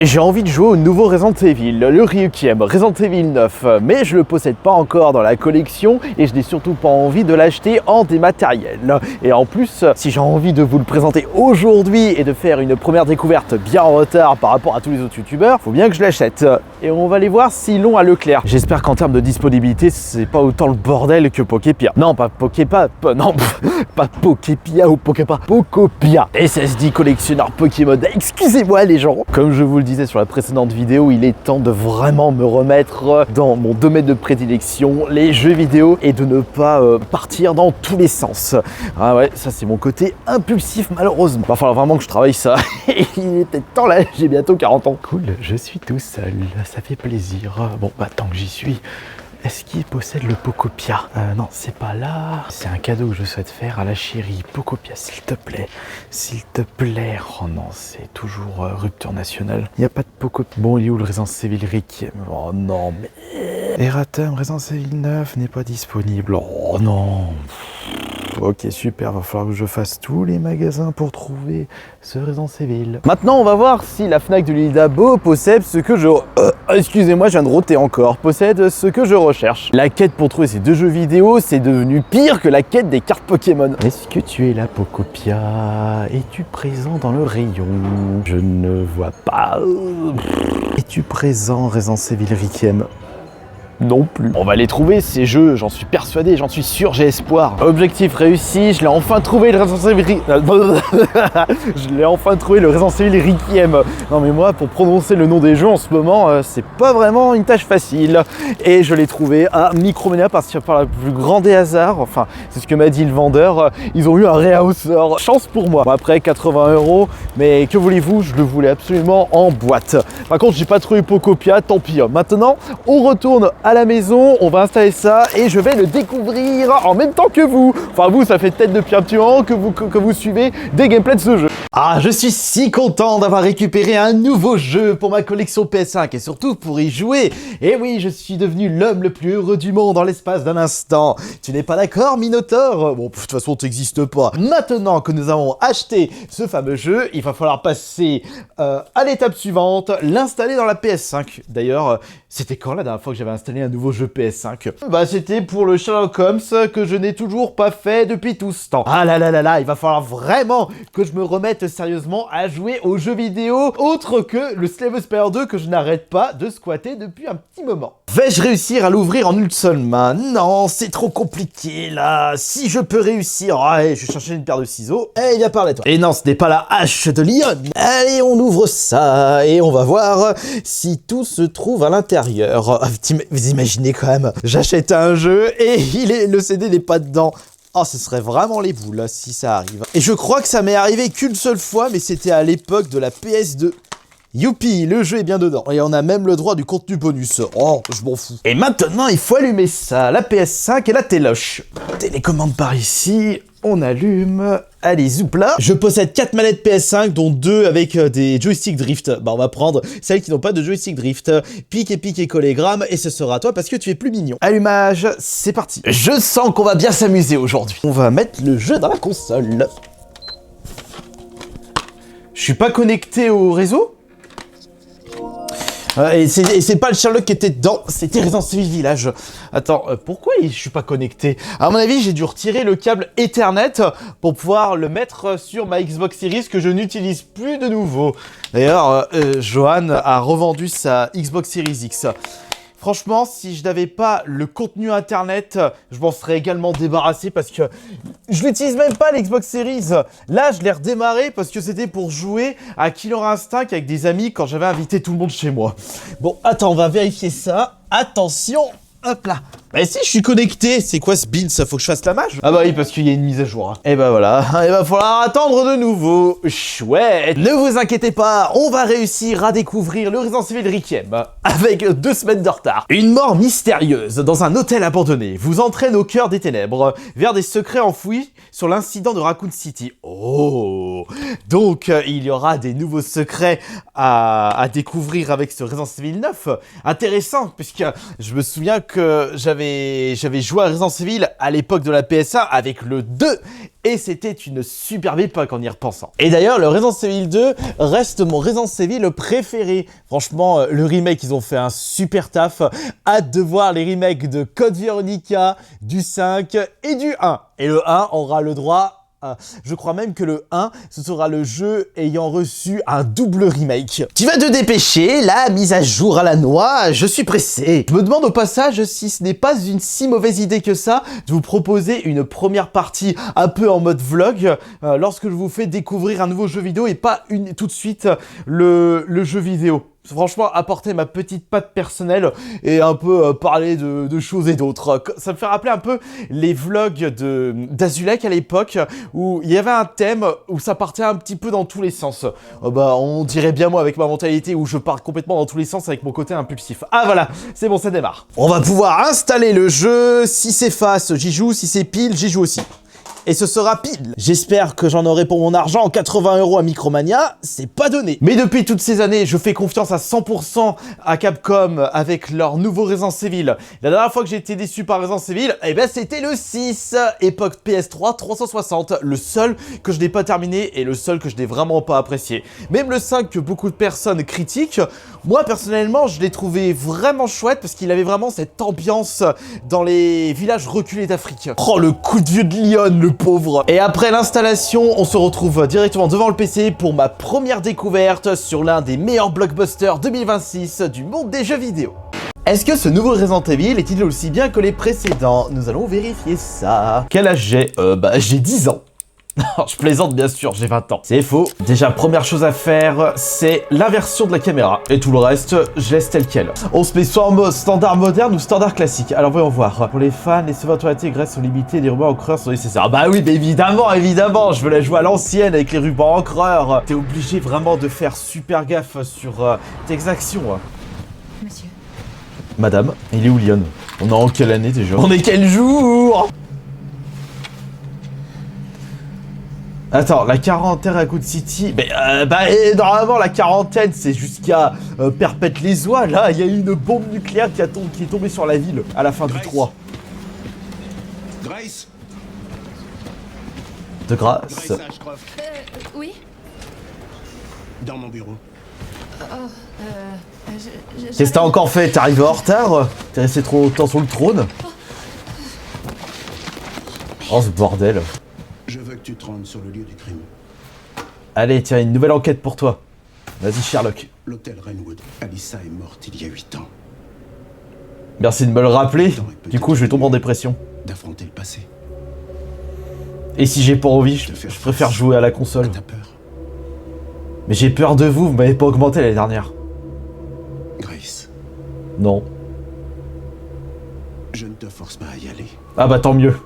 J'ai envie de jouer au nouveau Resident Evil, le Requiem, Resident Evil 9, mais je le possède pas encore dans la collection et je n'ai surtout pas envie de l'acheter en dématériel. Et en plus, si j'ai envie de vous le présenter aujourd'hui et de faire une première découverte bien en retard par rapport à tous les autres youtubeurs, faut bien que je l'achète. Et on va aller voir s'ils l'ont à Leclerc. J'espère qu'en termes de disponibilité, c'est pas autant le bordel que Poképia. Non, pas Poképa, non, pas Poképia ou Poképa, Pokopia. SSD collectionneur Pokémon, excusez-moi les gens. Comme je vous le disais sur la précédente vidéo, il est temps de vraiment me remettre dans mon domaine de prédilection, les jeux vidéo, et de ne pas partir dans tous les sens. Ah ouais, ça c'est mon côté impulsif malheureusement. Va falloir vraiment que je travaille ça. Il est peut-être temps là, j'ai bientôt 40 ans. Cool, je suis tout seul, ça fait plaisir. Bon, bah tant que j'y suis. Est-ce qu'il possède le Pokopia? Non, c'est pas là. C'est un cadeau que je souhaite faire à la chérie. Pokopia, s'il te plaît. S'il te plaît. Oh non, c'est toujours rupture nationale. Il n'y a pas de Pokopia. Bon, il est où le Resident Evil Requiem? Oh non, mais... Erratum, Resident Evil 9 n'est pas disponible. Oh non. Ok, super, va falloir que je fasse tous les magasins pour trouver ce Resident Evil. Maintenant, on va voir si la Fnac de l'île d'Abo possède ce que je... excusez-moi, je viens de roter encore. Possède ce que je recherche. La quête pour trouver ces deux jeux vidéo, c'est devenu pire que la quête des cartes Pokémon. Est-ce que tu es là, Pokopia? Es-tu présent dans le rayon? Je ne vois pas. Es-tu présent, Resident Evil Requiem? Non plus. On va les trouver ces jeux, j'en suis persuadé, j'en suis sûr, j'ai espoir. Objectif réussi, je l'ai enfin trouvé le Resident Evil je l'ai enfin trouvé le Resident Evil Requiem. Non mais moi, pour prononcer le nom des jeux en ce moment, c'est pas vraiment une tâche facile. Et je l'ai trouvé à Micromania parce que par le plus grand des hasards, enfin c'est ce que m'a dit le vendeur, ils ont eu un réhausseur. Chance pour moi. Bon, après 80 €, mais que voulez-vous, je le voulais absolument en boîte. Par contre, j'ai pas trouvé Pokopia, tant pis. Maintenant, on retourne à la maison, on va installer ça et je vais le découvrir en même temps que vous. Enfin vous, ça fait peut-être depuis un petit moment que vous suivez des gameplays de ce jeu. Ah, je suis si content d'avoir récupéré un nouveau jeu pour ma collection PS5 et surtout pour y jouer. Et oui, je suis devenu l'homme le plus heureux du monde en l'espace d'un instant. Tu n'es pas d'accord, Minotaur? Bon, de toute façon, t'existes pas. Maintenant que nous avons acheté ce fameux jeu, il va falloir passer à l'étape suivante, l'installer dans la PS5. D'ailleurs, c'était quand la dernière fois que j'avais installé un nouveau jeu PS5? Bah, c'était pour le Sherlock Holmes que je n'ai toujours pas fait depuis tout ce temps. Ah là là là là, il va falloir vraiment que je me remette sérieusement à jouer aux jeux vidéo autre que le Slave Spire 2 que je n'arrête pas de squatter depuis un petit moment. Vais-je réussir à l'ouvrir en une seule main? Non, c'est trop compliqué là. Si je peux réussir, allez, je vais chercher une paire de ciseaux. Eh, viens par là toi. Et non, ce n'est pas la hache de Lyon. Allez, on ouvre ça et on va voir si tout se trouve à l'intérieur. Vous imaginez quand même, j'achète un jeu et le CD n'est pas dedans. Oh, ce serait vraiment les boules si ça arrive. Et je crois que ça m'est arrivé qu'une seule fois, mais c'était à l'époque de la PS2. Youpi, le jeu est bien dedans. Et on a même le droit du contenu bonus. Oh, je m'en fous. Et maintenant, il faut allumer ça, la PS5 et la téloche. Télécommande par ici, on allume. Allez, zoupla. Je possède 4 manettes PS5, dont 2 avec des joystick drift. Bah, on va prendre celles qui n'ont pas de joystick drift. Pique et collégramme, et ce sera à toi parce que tu es plus mignon. Allumage, c'est parti. Je sens qu'on va bien s'amuser aujourd'hui. On va mettre le jeu dans la console. Je suis pas connecté au réseau? Et c'est pas le Sherlock qui était dedans, c'était Resident Evil Village. Attends, pourquoi je suis pas connecté? À mon avis, j'ai dû retirer le câble Ethernet pour pouvoir le mettre sur ma Xbox Series que je n'utilise plus de nouveau. D'ailleurs, Johan a revendu sa Xbox Series X. Franchement, si je n'avais pas le contenu internet, je m'en serais également débarrassé parce que je l'utilise même pas l'Xbox Series. Là, je l'ai redémarré parce que c'était pour jouer à Killer Instinct avec des amis quand j'avais invité tout le monde chez moi. Bon, attends, on va vérifier ça. Attention, hop là. Bah si, je suis connecté. C'est quoi ce bin? Ça faut que je fasse la mage? Ah bah oui, parce qu'il y a une mise à jour. Et bah voilà, il va falloir attendre de nouveau. Chouette. Ne vous inquiétez pas, on va réussir à découvrir le Resident Evil Requiem avec 2 semaines de retard. Une mort mystérieuse dans un hôtel abandonné vous entraîne au cœur des ténèbres vers des secrets enfouis sur l'incident de Raccoon City. Oh, donc il y aura des nouveaux secrets à découvrir avec ce Resident Evil 9. Intéressant, puisque je me souviens que j'avais joué à Resident Evil à l'époque de la PS1 avec le 2 Et c'était une superbe époque en y repensant. Et d'ailleurs, le Resident Evil 2 reste mon Resident Evil préféré. Franchement, le remake, ils ont fait un super taf. Hâte de voir les remakes de Code Veronica, du 5 et du 1. Et le 1 aura le droit... je crois même que le 1, ce sera le jeu ayant reçu un double remake. Tu vas te dépêcher, la mise à jour à la noix, je suis pressé. Je me demande au passage si ce n'est pas une si mauvaise idée que ça de vous proposer une première partie un peu en mode vlog lorsque je vous fais découvrir un nouveau jeu vidéo et pas tout de suite le jeu vidéo. Franchement, apporter ma petite patte personnelle et un peu parler de choses et d'autres. Ça me fait rappeler un peu les vlogs d'Azulek à l'époque où il y avait un thème où ça partait un petit peu dans tous les sens. On dirait bien moi avec ma mentalité où je pars complètement dans tous les sens avec mon côté impulsif. Ah voilà, c'est bon, ça démarre. On va pouvoir installer le jeu. Si c'est face, j'y joue. Si c'est pile, j'y joue aussi. Et ce sera pile. J'espère que j'en aurai pour mon argent. 80 € à Micromania, c'est pas donné. Mais depuis toutes ces années, je fais confiance à 100% à Capcom avec leur nouveau Resident Evil. La dernière fois que j'ai été déçu par Resident Evil, eh ben c'était le 6, époque PS3 360, le seul que je n'ai pas terminé et le seul que je n'ai vraiment pas apprécié. Même le 5 que beaucoup de personnes critiquent, moi personnellement je l'ai trouvé vraiment chouette parce qu'il avait vraiment cette ambiance dans les villages reculés d'Afrique. Oh le coup de vieux de Lyon, le pauvre. Et après l'installation, on se retrouve directement devant le PC pour ma première découverte sur l'un des meilleurs blockbusters 2026 du monde des jeux vidéo. Est-ce que ce nouveau Resident Evil est-il aussi bien que les précédents? Nous allons vérifier ça. Quel âge j'ai? J'ai 10 ans. Non, je plaisante bien sûr, j'ai 20 ans. C'est faux. Déjà, première chose à faire, c'est l'inversion de la caméra. Et tout le reste, je laisse tel quel. On se met soit en mode standard moderne ou standard classique. Alors voyons voir. Pour les fans, les sauvegardes automatiques sont limitées, les rubans encreurs sont nécessaires. Bah oui, mais évidemment, je veux la jouer à l'ancienne avec les rubans encreurs. T'es obligé vraiment de faire super gaffe sur tes actions. Monsieur. Madame, il est où Lyon? On est en quelle année déjà? On est quel jour? Attends, la quarantaine à Good City, mais normalement la quarantaine c'est jusqu'à Perpète-les-Oies. Là, il y a eu une bombe nucléaire qui est tombée sur la ville à la fin du 3. Grace. De grâce. Grace Ashcroft. Oui. Dans mon bureau. Qu'est-ce que t'as encore fait? T'es arrivé en retard? T'es resté trop longtemps sur le trône? Oh ce bordel. Je veux que tu te rendes sur le lieu du crime. Allez, tiens, une nouvelle enquête pour toi. Vas-y, Sherlock. L'hôtel Renwood. Alyssa est morte il y a 8 ans. Merci de me le rappeler. Du coup, je vais tomber en dépression. D'affronter le passé. Et si j'ai pas envie, je préfère jouer à la console. T'as peur? Mais j'ai peur de vous m'avez pas augmenté l'année dernière. Grace. Non. Je ne te force pas à y aller. Ah bah tant mieux.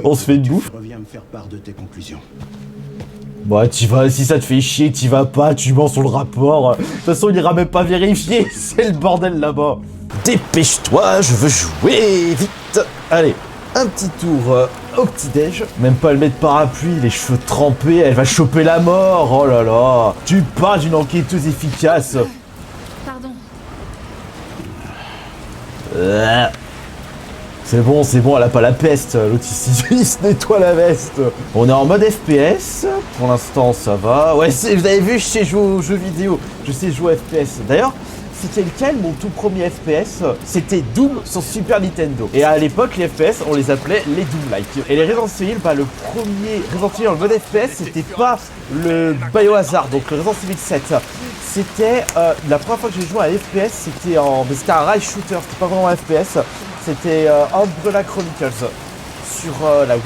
On se fait une bouffe. Reviens me faire part de tes conclusions. Bah t'y vas, si ça te fait chier, t'y vas pas, tu mens sur le rapport. De toute façon, il ira même pas vérifier, c'est le bordel là-bas. Dépêche-toi, je veux jouer vite. Allez, un petit tour au petit-déj. Même pas le mettre parapluie, les cheveux trempés, elle va choper la mort. Oh là là. Tu parles d'une enquêteuse efficace. Pardon. C'est bon, elle a pas la peste. L'autre il se nettoie la veste. On est en mode FPS. Pour l'instant, ça va. Ouais, vous avez vu, je sais jouer aux jeux vidéo. Je sais jouer à FPS. D'ailleurs, c'était lequel mon tout premier FPS? C'était Doom sur Super Nintendo. Et à l'époque, les FPS, on les appelait les Doom-like. Et les Resident Evil, le premier Resident Evil en mode FPS, c'était pas le Biohazard, donc le Resident Evil 7. C'était la première fois que j'ai joué à FPS, c'était un rail shooter, c'était pas vraiment un FPS. C'était Umbrella Chronicles sur la Wii.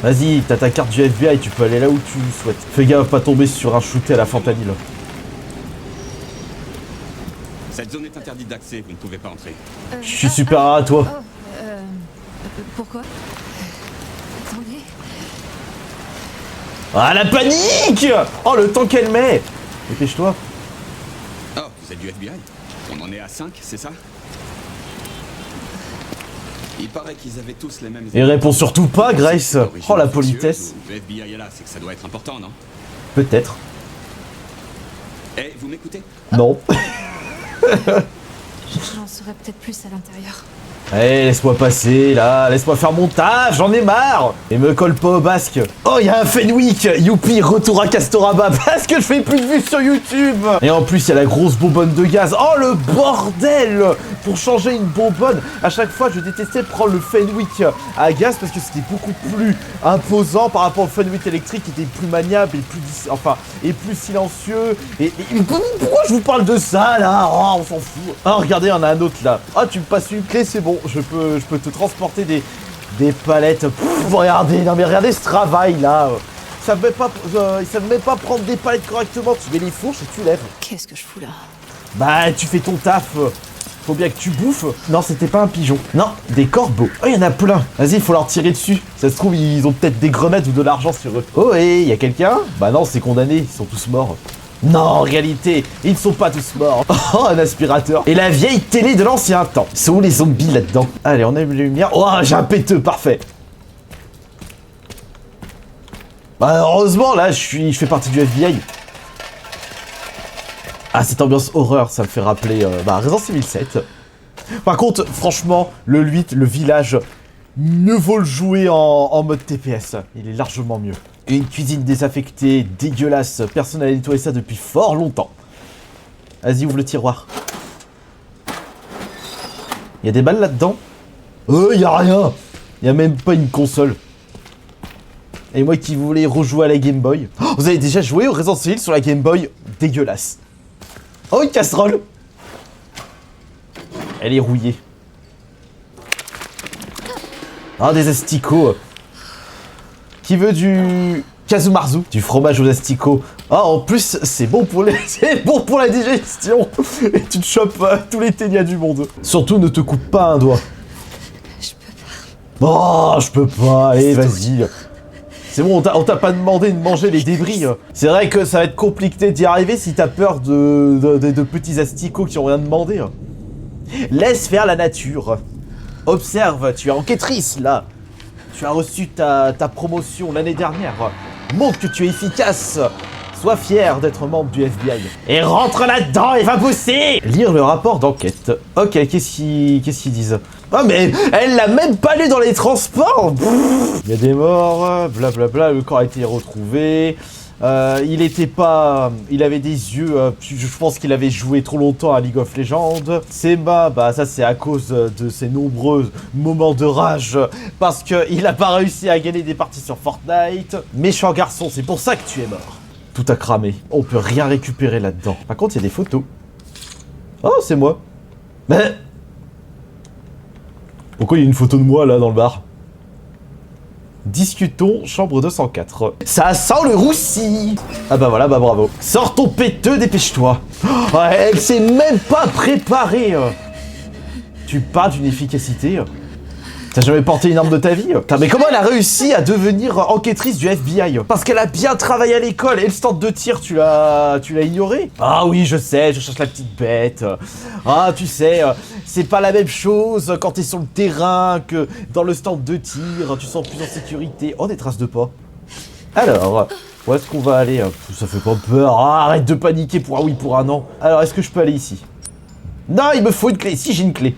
Vas-y, t'as ta carte du FBI, tu peux aller là où tu souhaites. Fais gaffe, pas tomber sur un shooter à la fentanyl. Cette zone est interdite d'accès, vous ne pouvez pas entrer. Je suis supérieur à toi. Pourquoi? Attendez. Ah la panique! Oh le temps qu'elle met! Dépêche-toi. Oh, vous êtes du FBI? On en est à 5, c'est ça? Il paraît qu'ils avaient tous les mêmes... Et réponds surtout pas, Grace. Oh la politesse. Le FBI est là, c'est que ça doit être important, non? Peut-être. Eh, vous m'écoutez? Non. J'en saurais peut-être plus à l'intérieur. Allez, laisse-moi passer, là, laisse-moi faire mon taf, j'en ai marre. Et me colle pas au basque. Oh, il y a un Fenwick. Youpi, retour à Castorama, parce que je fais plus de vues sur YouTube. Et en plus, il y a la grosse bonbonne de gaz. Oh, le bordel. Pour changer une bonbonne, à chaque fois, je détestais prendre le Fenwick à gaz parce que c'était beaucoup plus imposant par rapport au Fenwick électrique qui était plus maniable et plus, et plus silencieux. Et pourquoi je vous parle de ça, là? Oh, on s'en fout. Ah, regardez, il y en a un autre, là. Ah, tu me passes une clé, c'est bon. Je peux te transporter des palettes. Pff, regardez, non mais regardez ce travail là. Ils savent même pas prendre des palettes correctement. Tu mets les fourches et tu lèves. Qu'est-ce que je fous là? Bah tu fais ton taf. Faut bien que tu bouffes. Non, c'était pas un pigeon. Non, des corbeaux. Oh, il y en a plein. Vas-y, il faut leur tirer dessus. Ça se trouve, ils ont peut-être des grenades ou de l'argent sur eux. Oh, et y a quelqu'un? Bah non, c'est condamné. Ils sont tous morts. Non, en réalité, ils ne sont pas tous morts. Oh, un aspirateur. Et la vieille télé de l'ancien temps. Sont où les zombies là-dedans? Allez, on allume les lumières. Oh, j'ai un péteux, parfait. Bah, heureusement, là, je fais partie du FBI. Ah, cette ambiance horreur, ça me fait rappeler Resident Evil 7. Par contre, franchement, le 8, le village, mieux vaut le jouer en mode TPS. Il est largement mieux. Une cuisine désaffectée, dégueulasse. Personne n'a nettoyé ça depuis fort longtemps. Vas-y, ouvre le tiroir. Il y a des balles là-dedans? Il y a rien. Il y a même pas une console. Et moi qui voulais rejouer à la Game Boy. Oh, vous avez déjà joué au Resident Evil sur la Game Boy? Dégueulasse. Oh, une casserole. Elle est rouillée. Ah, des asticots. Qui veut du Kazumarzu? Du fromage aux asticots. Ah, en plus, c'est bon pour la digestion. Et tu te chopes tous les ténias du monde. Surtout, ne te coupe pas un doigt. Je peux pas. Oh, je peux pas. Allez, vas-y. C'est bon, on t'a pas demandé de manger les débris. C'est vrai que ça va être compliqué d'y arriver si t'as peur de petits asticots qui ont rien demandé. Laisse faire la nature. Observe, tu es enquêtrice, là. Tu as reçu ta promotion l'année dernière. Montre que tu es efficace. Sois fier d'être membre du FBI. Et rentre là-dedans et va bosser. Lire le rapport d'enquête. Ok, qu'est-ce qu'ils disent? Ah mais elle l'a même pas lu dans les transports. Il y a des morts, blablabla, le corps a été retrouvé. Il avait des yeux, je pense qu'il avait joué trop longtemps à League of Legends. Ses mains, bah ça c'est à cause de ses nombreux moments de rage, parce qu'il a pas réussi à gagner des parties sur Fortnite. Méchant garçon, c'est pour ça que tu es mort. Tout a cramé, on peut rien récupérer là-dedans. Par contre, il y a des photos. Oh, c'est moi. Mais... pourquoi il y a une photo de moi là dans le bar? Discutons, chambre 204. Ça sent le roussi. Ah bah voilà, bah bravo. Sors ton péteux, dépêche-toi. Oh, elle s'est même pas préparée. Tu parles d'une efficacité. T'as jamais porté une arme de ta vie? Putain, mais comment elle a réussi à devenir enquêtrice du FBI? Parce qu'elle a bien travaillé à l'école et le stand de tir, tu l'as ignoré? Ah oui, je sais, je cherche la petite bête. Ah, tu sais, c'est pas la même chose quand t'es sur le terrain que dans le stand de tir, tu sens plus en sécurité. Oh, des traces de pas. Alors, où est-ce qu'on va aller? Ça fait pas peur. Ah, arrête de paniquer pour un oui, pour un non. Alors, est-ce que je peux aller ici? Non, il me faut une clé. Si, j'ai une clé.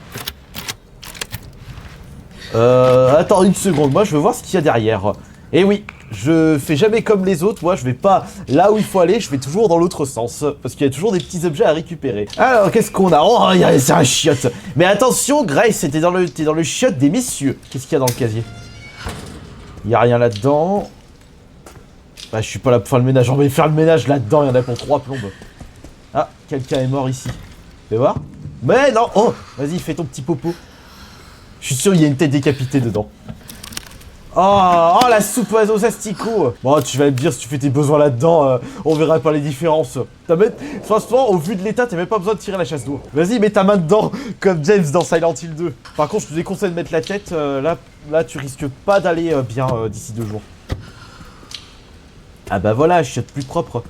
Attends une seconde, moi je veux voir ce qu'il y a derrière. Et oui, je fais jamais comme les autres, moi je vais pas là où il faut aller, je vais toujours dans l'autre sens. Parce qu'il y a toujours des petits objets à récupérer. Alors qu'est-ce qu'on a? Oh, c'est un chiotte. Mais attention Grace, t'es dans le chiotte des messieurs. Qu'est-ce qu'il y a dans le casier? Il y a rien là-dedans. Bah je suis pas là pour faire le ménage, on va faire le ménage là-dedans, il y en a pour 3 plombes. Ah, quelqu'un est mort ici. Fais voir. Mais non, oh, vas-y fais ton petit popo. Je suis sûr qu'il y a une tête décapitée dedans. Oh, la soupe aux asticots. Bon, tu vas me dire si tu fais tes besoins là-dedans, on verra pas les différences. Franchement, au vu de l'état, t'as même pas besoin de tirer la chasse d'eau. Vas-y, mets ta main dedans, comme James dans Silent Hill 2. Par contre, je te déconseille de mettre la tête, là tu risques pas d'aller bien d'ici 2 jours. Ah bah voilà, chiotte plus propre.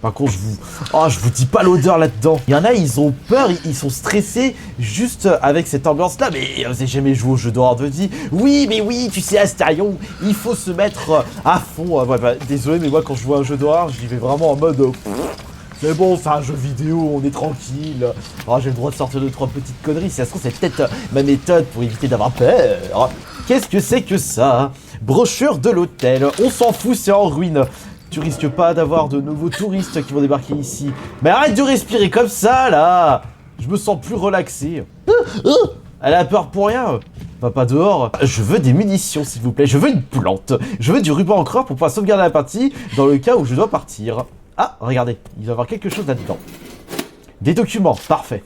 Par contre, je vous dis pas l'odeur là-dedans. Il y en a, ils ont peur, ils sont stressés juste avec cette ambiance-là. Mais vous avez jamais joué au jeu d'horreur de vie? Oui, mais oui, tu sais, Astarion, il faut se mettre à fond. Ouais, bah, désolé, mais moi, quand je vois un jeu d'horreur, j'y vais vraiment en mode... C'est bon, c'est un jeu vidéo, on est tranquille. Oh, j'ai le droit de sortir 2-3 petites conneries. Si ça se trouve, c'est peut-être ma méthode pour éviter d'avoir peur. Qu'est-ce que c'est que ça? Brochure de l'hôtel. On s'en fout, c'est en ruine. Tu risques pas d'avoir de nouveaux touristes qui vont débarquer ici. Mais arrête de respirer comme ça, là. Je me sens plus relaxé. Elle a peur pour rien. Va pas dehors. Je veux des munitions, s'il vous plaît. Je veux une plante. Je veux du ruban encreur pour pouvoir sauvegarder la partie dans le cas où je dois partir. Ah, regardez. Il va y avoir quelque chose là-dedans. Des documents. Parfait.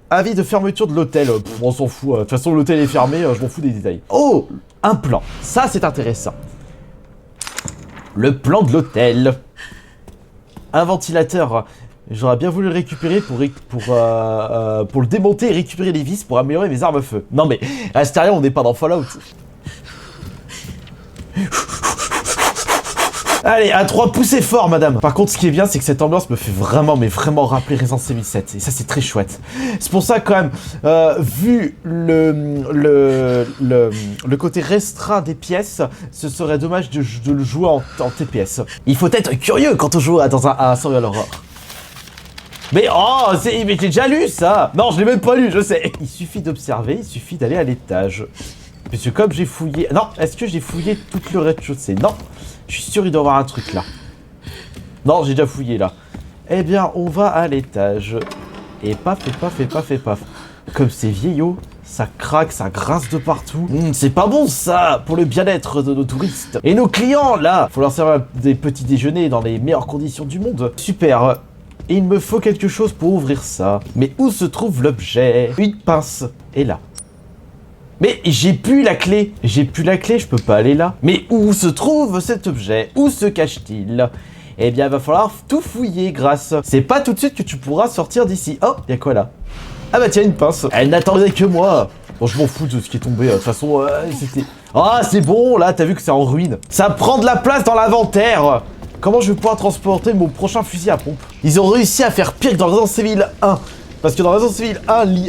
Avis de fermeture de l'hôtel. On s'en fout. De toute façon, l'hôtel est fermé. Je m'en fous des détails. Oh, un plan. Ça, c'est intéressant. Le plan de l'hôtel. Un ventilateur. J'aurais bien voulu le récupérer pour le démonter et récupérer les vis pour améliorer mes armes à feu. Non mais, à l'extérieur, on n'est pas dans Fallout. Allez, à 3 poussez fort, madame. Par contre, ce qui est bien, c'est que cette ambiance me fait vraiment, mais vraiment rappeler Resident Evil 7. Et ça, c'est très chouette. C'est pour ça, quand même, vu le côté restreint des pièces, ce serait dommage de le jouer en TPS. Il faut être curieux quand on joue dans un survival horror. Mais oh, mais j'ai déjà lu ça. Non, je l'ai même pas lu, je sais. Il suffit d'observer, il suffit d'aller à l'étage. Puisque comme j'ai fouillé... Non, est-ce que j'ai fouillé tout le rez-de-chaussée? Non. Je suis sûr il doit y avoir un truc là. Non, j'ai déjà fouillé là. Eh bien, on va à l'étage. Et paf, et paf, et paf, et paf. Comme c'est vieillot, ça craque, ça grince de partout. C'est pas bon ça, pour le bien-être de nos touristes. Et nos clients là, faut leur servir des petits déjeuners dans les meilleures conditions du monde. Super. Et il me faut quelque chose pour ouvrir ça. Mais où se trouve l'objet? Une pince. Et là. Mais j'ai plus la clé. J'ai plus la clé, je peux pas aller là. Mais où se trouve cet objet? Où se cache-t-il? Eh bien, il va falloir tout fouiller, grâce. C'est pas tout de suite que tu pourras sortir d'ici. Oh, y'a quoi là? Ah bah tiens, une pince. Elle n'attendait que moi. Bon, je m'en fous de ce qui est tombé. De toute façon, c'était... Ah, c'est bon, là, t'as vu que c'est en ruine. Ça prend de la place dans l'inventaire. Comment je vais pouvoir transporter mon prochain fusil à pompe? Ils ont réussi à faire pire que dans Resident Evil 1. Parce que dans Resident Evil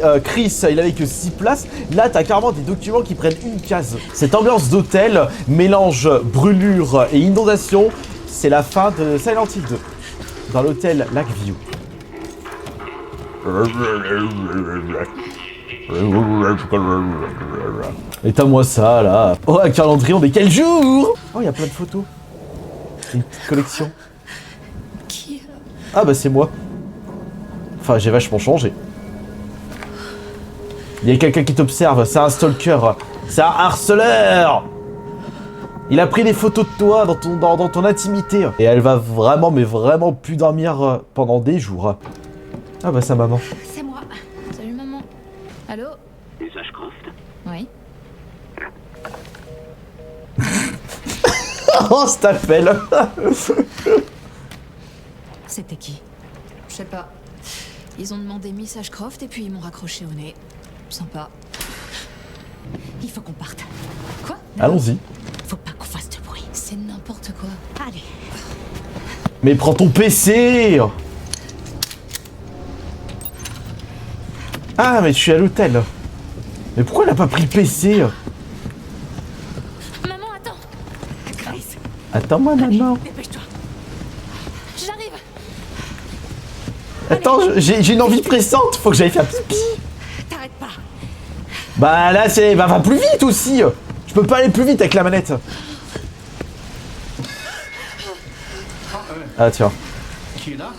1, Chris, il avait que 6 places. Là, t'as carrément des documents qui prennent une case. Cette ambiance d'hôtel, mélange brûlure et inondation, c'est la fin de Silent Hill 2. Dans l'hôtel Lakeview. Éteins-moi ça, là. Oh, un calendrier, on est quel jour? Oh, il y a plein de photos. Une petite collection. Qui Ah bah c'est moi. Enfin, j'ai vachement changé. Il y a quelqu'un qui t'observe, c'est un stalker. C'est un harceleur. Il a pris des photos de toi dans ton intimité. Et elle va vraiment, mais vraiment plus dormir pendant des jours. Ah bah sa maman. C'est moi. Salut maman. Allô? Miss Ashcroft? Oui. Oh, cet appel. C'était qui? Je sais pas. Ils ont demandé Miss Ashcroft et puis ils m'ont raccroché au nez. Sympa. Il faut qu'on parte. Quoi? Allons-y. Faut pas qu'on fasse de bruit. C'est n'importe quoi. Allez. Mais prends ton PC. Ah, mais je suis à l'hôtel. Mais pourquoi elle a pas pris le PC? Maman, attends. Grace. Attends-moi, maman. Dépêche-toi. J'arrive. Attends, j'ai une envie pressante. Faut que j'aille faire pipi. T'arrêtes pas. Bah là, c'est... Bah, va plus vite aussi. Je peux pas aller plus vite avec la manette. Ah, tiens. Qui est là?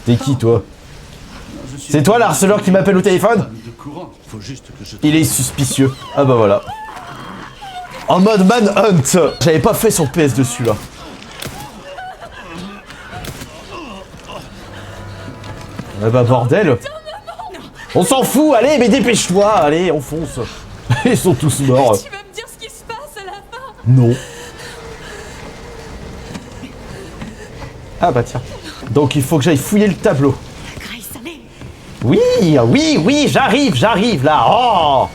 T'es qui, toi? C'est toi, l'harceleur qui m'appelle au téléphone? De courant. Faut juste que je... Il est suspicieux. Ah bah voilà. En mode manhunt. J'avais pas fait sur PS dessus, là. Ah bah bordel. On s'en fout, allez, mais dépêche-toi, allez, on fonce. Ils sont tous morts. Tu vas me dire ce qui se passe à la fin? Non. Ah bah tiens. Donc il faut que j'aille fouiller le tableau. Grace, allez. Oui, oui, j'arrive là. Oh,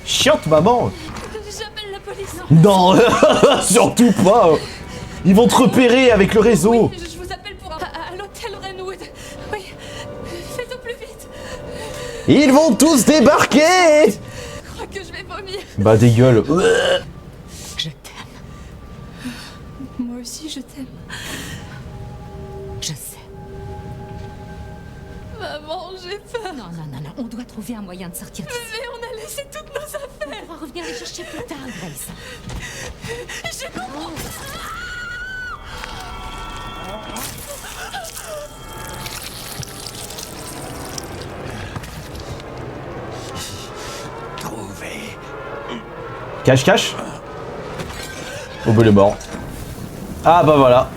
chiotte, maman. J'appelle la police. Non, surtout pas. Ils vont te repérer avec le réseau. Oui, je vous appelle pour à l'hôtel Renwood. Oui, faites au plus vite. Ils vont tous débarquer. Je crois que je vais vomir. Bah des gueules. Je t'aime. Moi aussi, je t'aime. Je sais. Maman, j'ai peur. Non, non, non, non, on doit trouver un moyen de sortir d'ici. Mais on a laissé toutes nos affaires. On pourra revenir les chercher plus tard, Grace. Je comprends. Trouvé. Cache, cache. Oh, bah, il est mort. Ah, bah voilà.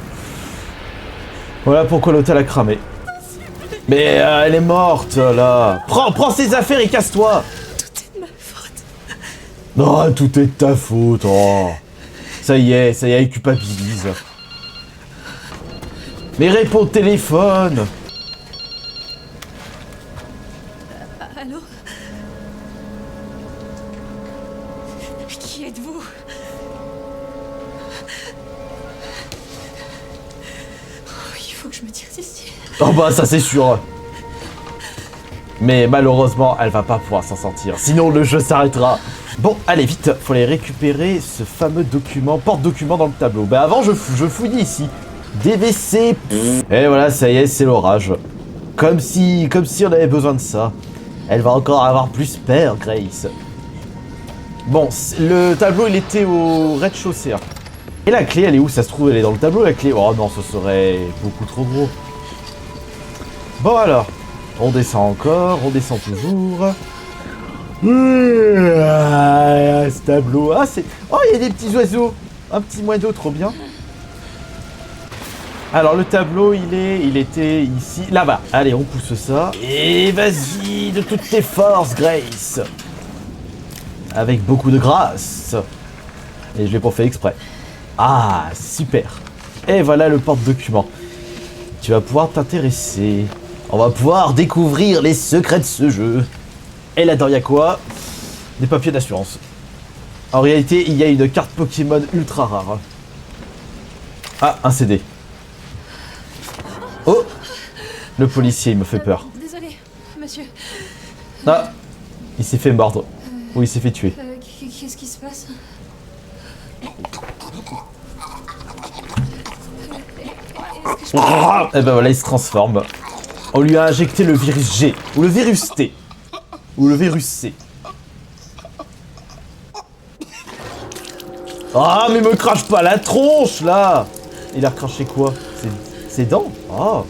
Voilà pourquoi l'hôtel a cramé. Mais elle est morte, là. Prends ses affaires et casse-toi. Tout est de ma faute. Non, tout est de ta faute. Oh. Ça y est, elle culpabilise. Mais réponds au téléphone. Allô? Qui êtes-vous? Oh, il faut que je me tire d'ici. Oh bah ça c'est sûr. Mais malheureusement, elle va pas pouvoir s'en sortir. Sinon le jeu s'arrêtera. Bon, allez vite, faut aller récupérer ce fameux document, porte-document dans le tableau. Bah avant, je fouille ici. DVC. Et voilà, ça y est, c'est l'orage. Comme si on avait besoin de ça. Elle va encore avoir plus peur, Grace. Bon, le tableau, il était au rez-de-chaussée. Et la clé, elle est où? Ça se trouve, elle est dans le tableau, la clé. Oh non, ce serait beaucoup trop gros. Bon alors, on descend encore, on descend toujours. Ce tableau, ah c'est... Oh, il y a des petits oiseaux. Un petit moineau, trop bien. Alors le tableau, il était ici, là-bas. Allez, on pousse ça. Et vas-y, de toutes tes forces, Grace. Avec beaucoup de grâce. Et je l'ai pas fait exprès. Ah, super. Et voilà le porte-document. Tu vas pouvoir t'intéresser. On va pouvoir découvrir les secrets de ce jeu. Et là-dedans, il y a quoi? Des papiers d'assurance. En réalité, il y a une carte Pokémon ultra rare. Ah, un CD. Oh! Le policier, il me fait peur. Désolé, monsieur. Ah! Il s'est fait mordre. Ou il s'est fait tuer. Qu'est-ce qui se passe? Et ben voilà, il se transforme. On lui a injecté le virus G. Ou le virus T. Ou le virus C. Ah, mais me crache pas la tronche, là! Il a recraché quoi? Ses dents? Oh!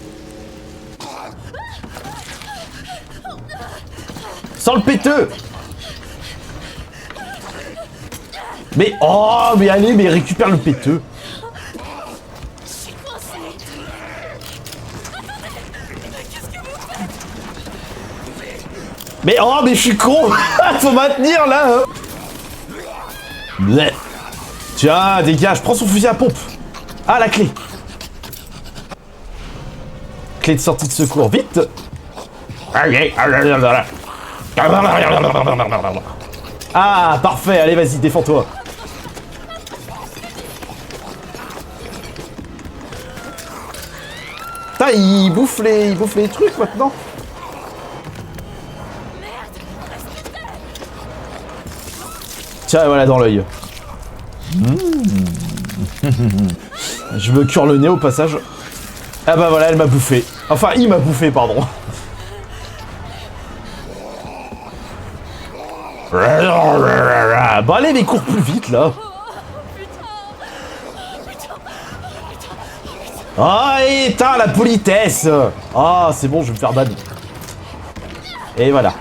Sans le péteux! Mais, oh, mais allez, mais récupère le péteux! Mais oh, mais je suis con. Faut maintenir là, hein. Bleh. Tiens, dégage, prends son fusil à pompe. Ah, la clé. Clé de sortie de secours, vite. Ah, parfait, allez, vas-y, défends-toi. Putain, il bouffe les trucs maintenant. Tiens, voilà, dans l'œil. Je me cure le nez au passage. Ah bah voilà, elle m'a bouffé. Enfin, il m'a bouffé, pardon. Bon allez, mais cours plus vite, là. Ah, éteins la politesse. Ah, c'est bon, je vais me faire ban. Et voilà.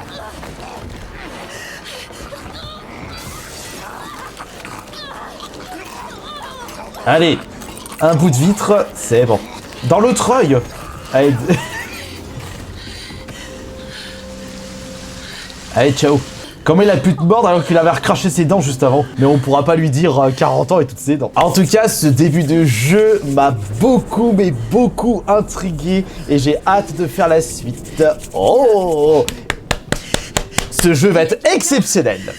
Allez, un bout de vitre, c'est bon. Dans l'autre œil. Allez. Allez, ciao. Comment il a pu te mordre alors qu'il avait recraché ses dents juste avant? Mais on pourra pas lui dire 40 ans et toutes ses dents. En tout cas, ce début de jeu m'a beaucoup, mais beaucoup intrigué. Et j'ai hâte de faire la suite. Oh! Ce jeu va être exceptionnel.